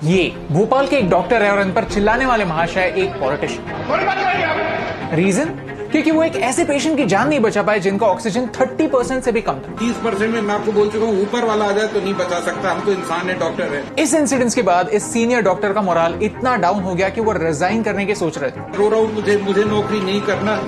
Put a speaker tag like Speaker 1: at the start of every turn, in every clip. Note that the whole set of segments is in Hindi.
Speaker 1: ये भोपाल के एक डॉक्टर है और इन पर चिल्लाने वाले महाशय एक पॉलिटिशियन। रीजन? क्योंकि वो एक ऐसे पेशेंट की जान नहीं बचा पाए जिनका ऑक्सीजन 30% से भी कम था।
Speaker 2: 30% में मैं आपको बोल चुका हूँ, ऊपर वाला आ जाए तो नहीं बचा सकता। हम तो इंसान है, डॉक्टर है।
Speaker 1: इस इंसिडेंट के बाद इस सीनियर डॉक्टर का मोराल इतना डाउन हो गया कि वो रिजाइन करने की सोच रहे थे।
Speaker 2: रो रहा हूँ, मुझे नौकरी नहीं करना,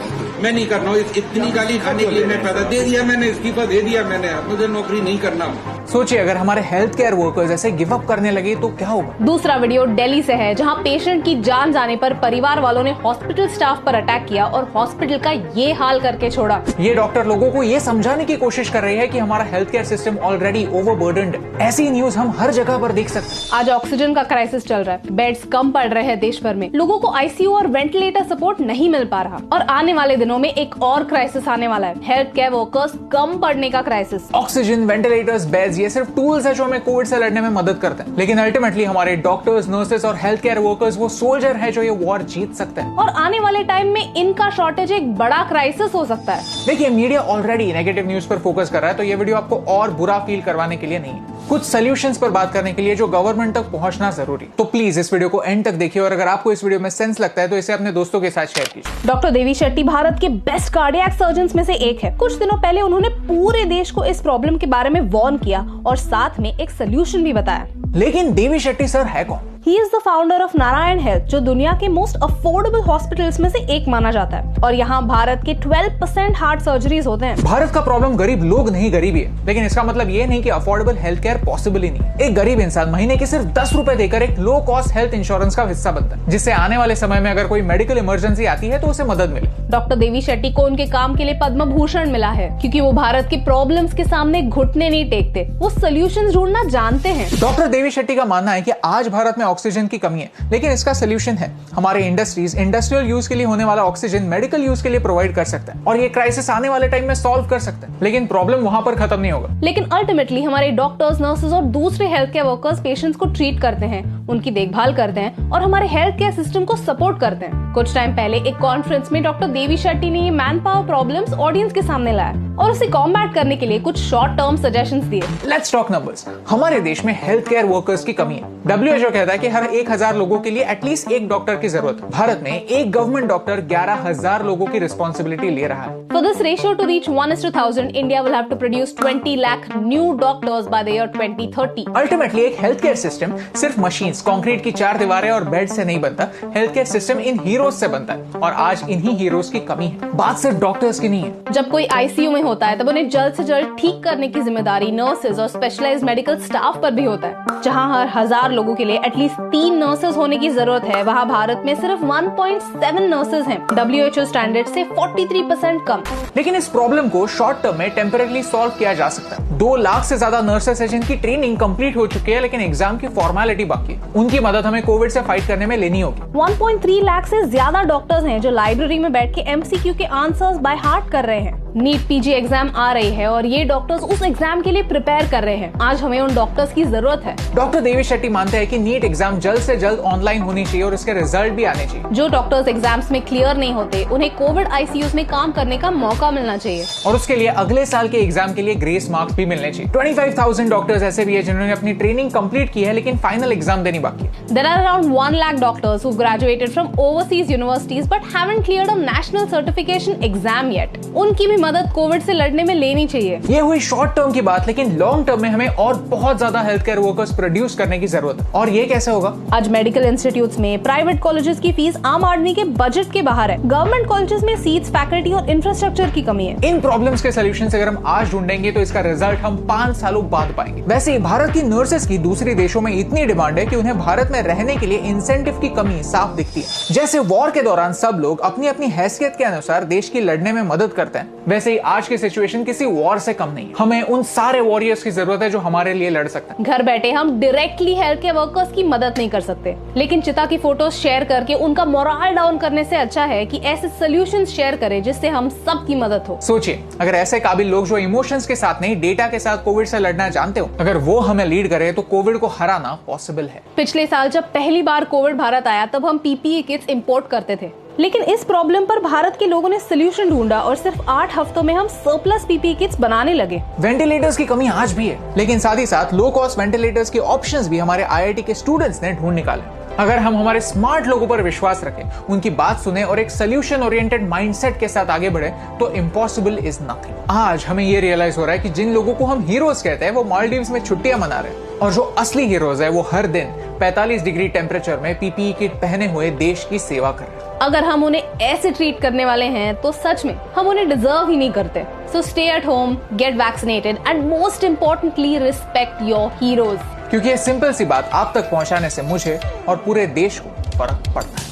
Speaker 2: मैं नहीं करना हूँ। इतनी गाली खाने के लिए मैं पैदा दे दिया, मैंने इस्तीफा दे दिया, मैंने मुझे नौकरी नहीं करना।
Speaker 1: सोचिए अगर हमारे हेल्थ केयर वर्कर्स ऐसे गिव अप करने लगे तो क्या होगा।
Speaker 3: दूसरा वीडियो दिल्ली से है, जहां पेशेंट की जान जाने पर परिवार वालों ने हॉस्पिटल स्टाफ पर अटैक किया और हॉस्पिटल का ये हाल करके छोड़ा।
Speaker 1: ये डॉक्टर लोगों को ये समझाने की कोशिश कर रही है कि हमारा हेल्थ केयर सिस्टम ऑलरेडी ओवरबर्डन्ड है। ऐसी न्यूज हम हर जगह पर देख सकते हैं।
Speaker 3: आज ऑक्सीजन का क्राइसिस चल रहा है, बेड्स कम पड़ रहे हैं देश भर में, लोगों को आईसीयू और वेंटिलेटर सपोर्ट नहीं मिल पा रहा और आने वाले दिनों में एक और क्राइसिस आने वाला है, हेल्थ केयर वर्कर्स कम पड़ने का क्राइसिस।
Speaker 1: ऑक्सीजन, वेंटिलेटर्स, बेड्स ये सिर्फ टूल्स है जो हमें कोविड से लड़ने में मदद करते हैं, लेकिन अल्टीमेटली हमारे डॉक्टर्स, नर्सेस और हेल्थ केयर वर्कर्स वो सोल्जर है जो ये वॉर जीत सकते हैं।
Speaker 3: और आने वाले टाइम में इनका शॉर्टेज एक बड़ा क्राइसिस हो सकता है।
Speaker 1: देखिए मीडिया ऑलरेडी नेगेटिव न्यूज पर फोकस कर रहा है, तो ये वीडियो आपको और बुरा फील करवाने के लिए नहीं है, कुछ सॉल्यूशंस पर बात करने के लिए जो गवर्नमेंट तक पहुंचना जरूरी। तो प्लीज इस वीडियो को एंड तक देखिए और अगर आपको इस वीडियो में सेंस लगता है तो इसे अपने दोस्तों के साथ शेयर कीजिए।
Speaker 3: डॉक्टर देवी शेट्टी भारत के बेस्ट कार्डियक सर्जन्स में से एक है। कुछ दिनों पहले उन्होंने पूरे देश को इस प्रॉब्लम के बारे में वार्न किया और साथ में एक सोल्यूशन भी बताया।
Speaker 1: लेकिन देवी शेट्टी सर है कौन?
Speaker 3: He is the founder of Narayan health, जो दुनिया के मोस्ट अफोर्डेबल हॉस्पिटल्स में से एक माना जाता है और यहाँ भारत के 12% हार्ट सर्जरीज होते हैं।
Speaker 1: भारत का प्रॉब्लम गरीब लोग नहीं, गरीबी है, लेकिन इसका मतलब ये नहीं कि अफोर्डेबल हेल्थ केयर पॉसिबल ही नहीं। एक गरीब इंसान महीने के सिर्फ 10 रुपए देकर एक लो कॉस्ट हेल्थ इंश्योरेंस का हिस्सा बनता है, जिससे आने वाले समय में अगर कोई मेडिकल इमरजेंसी आती है तो उसे मदद मिले।
Speaker 3: डॉक्टर देवी शेट्टी को उनके काम के लिए पद्म भूषण मिला है, क्योंकि वो भारत के प्रॉब्लम्स के सामने घुटने नहीं टेकते, वो सोल्यूशंस ढूंढना जानते हैं।
Speaker 1: डॉक्टर देवी शेट्टी का मानना है कि आज भारत में ऑक्सीजन की कमी है, लेकिन इसका सोल्यूशन है। हमारे इंडस्ट्रीज इंडस्ट्रियल यूज के लिए होने वाला ऑक्सीजन मेडिकल यूज के लिए प्रोवाइड कर सकते हैं और ये क्राइसिस आने वाले टाइम में सॉल्व कर सकते हैं, लेकिन प्रॉब्लम वहां पर खत्म नहीं होगा।
Speaker 3: लेकिन अल्टीमेटली हमारे डॉक्टर्स, नर्सेज और दूसरे हेल्थ केयर वर्कर्स पेशेंट्स को ट्रीट करते हैं, उनकी देखभाल करते हैं और हमारे हेल्थ केयर सिस्टम को सपोर्ट करते हैं। कुछ टाइम पहले एक कॉन्फ्रेंस में डॉक्टर देवी शेट्टी ने ये मैन पावर प्रॉब्लम्स ऑडियंस के सामने लाया और उसे कॉम्बैट करने के लिए कुछ शॉर्ट टर्म सजेशंस दिए।
Speaker 1: Let's talk numbers. हमारे देश में हेल्थ केयर वर्कर्स की कमी है। WHO कहता है कि हर 1000 लोगों के लिए एटलीस्ट एक डॉक्टर की जरूरत है। भारत में एक गवर्नमेंट डॉक्टर 11,000 लोगों की रिस्पॉन्सिबिलिटी ले रहा है।
Speaker 3: For this ratio to reach 1:1000, India will have to produce 20 lakh new doctors by the year 2030.
Speaker 1: Ultimately एक हेल्थ केयर सिस्टम सिर्फ मशीन्स, कंक्रीट की 4 दीवारें और बेड से नहीं बनता। Health care system in heroes से बनता है और आज इन्हीं हीरोज की कमी है। बात सिर्फ डॉक्टर्स की नहीं है।
Speaker 3: जब कोई आईसीयू में होता है तब उन्हें जल्द से जल्द ठीक करने की जिम्मेदारी नर्सेज और स्पेशलाइज्ड मेडिकल स्टाफ पर भी होता है। जहां हर 1000 लोगों के लिए एटलीस्ट 3 नर्सेज होने की जरूरत है, वहां भारत में सिर्फ 1.7 नर्सेज हैं। WHO स्टैंडर्ड से 43% कम।
Speaker 1: लेकिन इस प्रॉब्लम को शॉर्ट टर्म में टेम्परेरी सॉल्व किया जा सकता है। 2 लाख से ज्यादा नर्सेस हैं जिनकी ट्रेनिंग कंप्लीट हो चुकी है, लेकिन एग्जाम की फॉर्मेलिटी बाकी है। उनकी मदद हमें कोविड से फाइट करने में लेनी होगी।
Speaker 3: 1.3 लाख से ज्यादा डॉक्टर्स हैं जो लाइब्रेरी में बैठ के MCQ के आंसर्स बाय हार्ट कर रहे हैं। नीट PG एग्जाम आ रही है और ये डॉक्टर्स उस एग्जाम के लिए प्रिपेयर कर रहे हैं। आज हमें उन डॉक्टर्स की जरूरत है।
Speaker 1: डॉक्टर देवी शेट्टी मानते हैं कि नीट एग्जाम जल्द से जल्द ऑनलाइन होनी चाहिए और इसके रिजल्ट भी आने चाहिए।
Speaker 3: जो डॉक्टर्स एग्जाम्स में क्लियर नहीं होते, उन्हें कोविड ICUs में काम करने का मौका मिलना चाहिए
Speaker 1: और उसके लिए अगले साल के एग्जाम के लिए ग्रेस मार्क्स भी मिलने चाहिए। 25,000 डॉक्टर्स ऐसे भी है जिन्होंने अपनी ट्रेनिंग कंप्लीट की है, लेकिन फाइनल एग्जाम देनी बाकी है।
Speaker 3: There are around 1 lakh doctors who graduated from overseas universities but haven't cleared a national certification exam yet. उनकी भी मदद कोविड से लड़ने में लेनी चाहिए।
Speaker 1: ये हुई शॉर्ट टर्म की बात, लेकिन लॉन्ग टर्म में हमें और बहुत ज्यादा हेल्थ केयर वर्कर्स प्रोड्यूस करने की जरूरत है। और ये कैसे होगा?
Speaker 3: आज मेडिकल इंस्टीट्यूट्स में प्राइवेट कॉलेजेस की फीस आम आदमी के बजट के बाहर है। गवर्नमेंट कॉलेजेस में सीट्स, फैकल्टी और इंफ्रास्ट्रक्चर की कमी है।
Speaker 1: इन प्रॉब्लम्स के सॉल्यूशंस अगर हम आज ढूंढेंगे तो इसका रिजल्ट हम 5 सालों बाद पाएंगे। वैसे ही भारत की नर्सेस की दूसरे देशों में इतनी डिमांड है कि उन्हें भारत में रहने के लिए इंसेंटिव की कमी साफ दिखती है। जैसे वॉर के दौरान सब लोग अपनी अपनी हैसियत के अनुसार देश की लड़ने में मदद करते हैं, वैसे ही आज की सिचुएशन किसी वॉर से कम नहीं। हमें उन सारे वॉरियर्स की जरूरत है जो हमारे लिए लड़ सकते हैं।
Speaker 3: घर बैठे हम डायरेक्टली हेल्थ केयर वर्कर्स की मदद नहीं कर सकते, लेकिन चिता की फोटोज शेयर करके उनका मोरल डाउन करने से अच्छा है कि ऐसे सॉल्यूशंस शेयर करें जिससे हम सब की मदद हो।
Speaker 1: सोचिए अगर ऐसे काबिल लोग जो इमोशंस के साथ नहीं डेटा के साथ कोविड से लड़ना जानते हो, अगर वो हमें लीड करे तो कोविड को हराना पॉसिबल है।
Speaker 3: पिछले साल जब पहली बार कोविड भारत आया तब हम PPE किट्स इंपोर्ट करते थे। लेकिन इस प्रॉब्लम पर भारत के लोगों ने सोल्यूशन ढूंढा और सिर्फ 8 हफ्तों में हम सरप्लस पीपीई किट्स बनाने लगे।
Speaker 1: वेंटिलेटर्स की कमी आज भी है, लेकिन साथ ही साथ लो कॉस्ट वेंटिलेटर्स के ऑप्शंस भी हमारे आईआईटी के स्टूडेंट्स ने ढूंढ निकाले। अगर हम हमारे स्मार्ट लोगों पर विश्वास रखें, उनकी बात सुने और एक सोल्यूशन ओरिएंटेड माइंडसेट के साथ आगे बढ़े तो इम्पॉसिबल इज नथिंग। आज हमें ये रियलाइज हो रहा है कि जिन लोगों को हम हीरोज कहते हैं वो मालदीव्स में छुट्टियां मना रहे हैं, और जो असली हीरोज है वो हर दिन 45 डिग्री टेम्परेचर में पीपीई किट पहने हुए देश की सेवा कर रहे हैं।
Speaker 3: अगर हम उन्हें ऐसे ट्रीट करने वाले हैं तो सच में हम उन्हें डिजर्व ही नहीं करते। So stay at home, get vaccinated and most importantly respect your heroes.
Speaker 1: क्योंकि ये सिंपल सी बात आप तक पहुंचाने से मुझे और पूरे देश को फर्क पड़ता है।